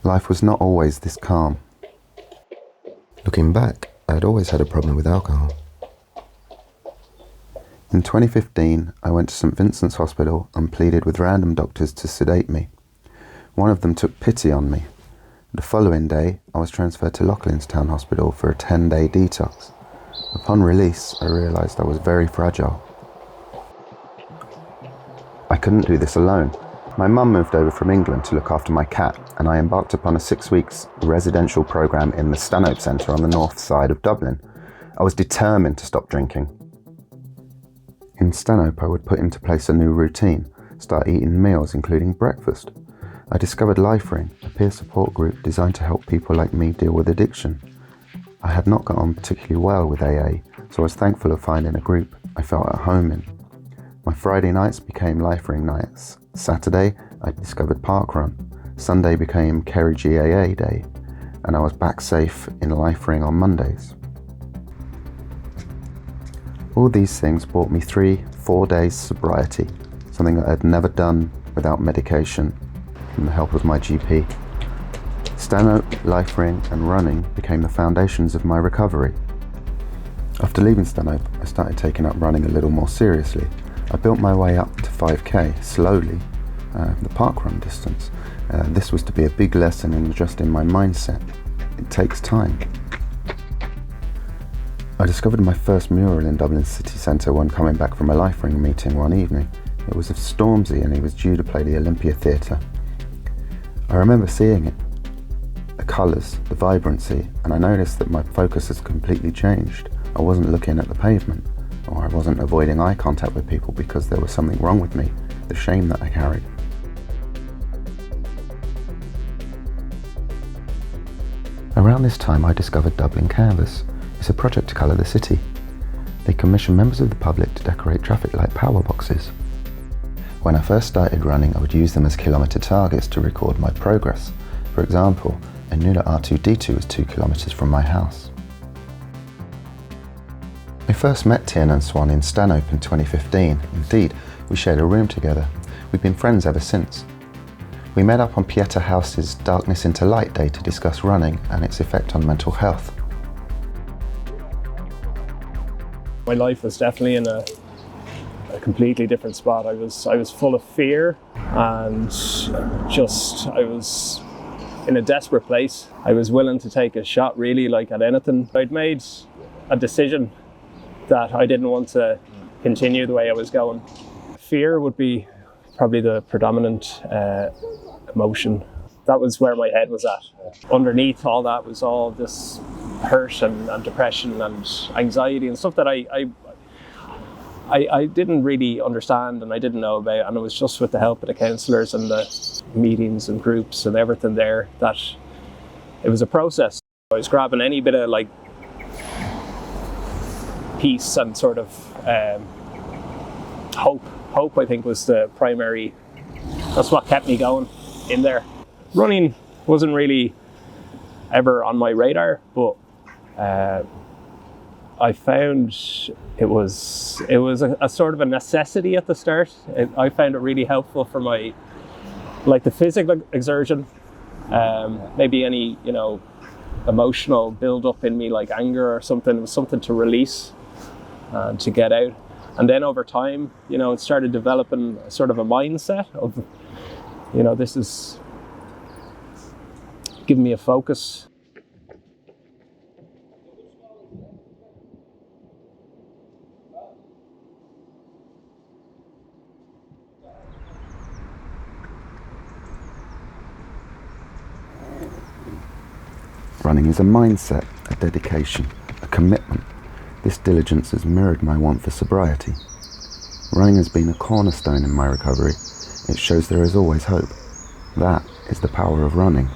Life was not always this calm. Looking back, I had always had a problem with alcohol. In 2015, I went to St Vincent's Hospital and pleaded with random doctors to sedate me. One of them took pity on me. The following day, I was transferred to Loughlinstown Hospital for a 10-day detox. Upon release, I realised I was very fragile. I couldn't do this alone. My mum moved over from England to look after my cat, and I embarked upon a 6-week residential programme in the Stanhope Centre on the north side of Dublin. I was determined to stop drinking. In Stanhope, I would put into place a new routine, start eating meals including breakfast. I discovered LifeRing, a peer support group designed to help people like me deal with addiction. I had not got on particularly well with AA, so I was thankful of finding a group I felt at home in. My Friday nights became LifeRing nights. Saturday, I discovered Parkrun. Sunday became Kerry GAA Day, and I was back safe in LifeRing on Mondays. All these things brought me 3-4 days sobriety, something that I had never done without medication and the help of my GP. Stanhope, LifeRing and running became the foundations of my recovery. After leaving Stanhope, I started taking up running a little more seriously. I built my way up to 5k, slowly, the parkrun distance. This was to be a big lesson in adjusting my mindset. It takes time. I discovered my first mural in Dublin city centre when coming back from a LifeRing meeting one evening. It was of Stormzy and he was due to play the Olympia Theatre. I remember seeing it, the colours, the vibrancy, and I noticed that my focus has completely changed. I wasn't looking at the pavement, or I wasn't avoiding eye contact with people because there was something wrong with me, the shame that I carried. Around this time I discovered Dublin Canvas. It's a project to colour the city. They commission members of the public to decorate traffic light power boxes. When I first started running, I would use them as kilometre targets to record my progress. For example, I knew that R2D2 was 2 kilometres from my house. I first met Tiernan and Swan in Stanhope in 2015. Indeed, we shared a room together. We've been friends ever since. We met up on Pieta House's Darkness into Light Day to discuss running and its effect on mental health. My life was definitely in a completely different spot. I was full of fear and I was in a desperate place. I was willing to take a shot really like at anything. I'd made a decision that I didn't want to continue the way I was going. Fear would be probably the predominant emotion. That was where my head was at. Underneath all that was all this hurt and depression and anxiety and stuff that I didn't really understand and I didn't know about, and it was just with the help of the counsellors and the meetings and groups and everything there that it was a process. I was grabbing any bit of like peace and sort of hope. Hope, I think, was the primary, that's what kept me going in there. Running wasn't really ever on my radar, but I found it was a sort of a necessity at the start. I found it really helpful for my, like the physical exertion, maybe any, emotional build up in me like anger or something. It was something to release and to get out. And then over time, it started developing sort of a mindset of, this is giving me a focus. Running is a mindset, a dedication, a commitment. This diligence has mirrored my want for sobriety. Running has been a cornerstone in my recovery. It shows there is always hope. That is the power of running.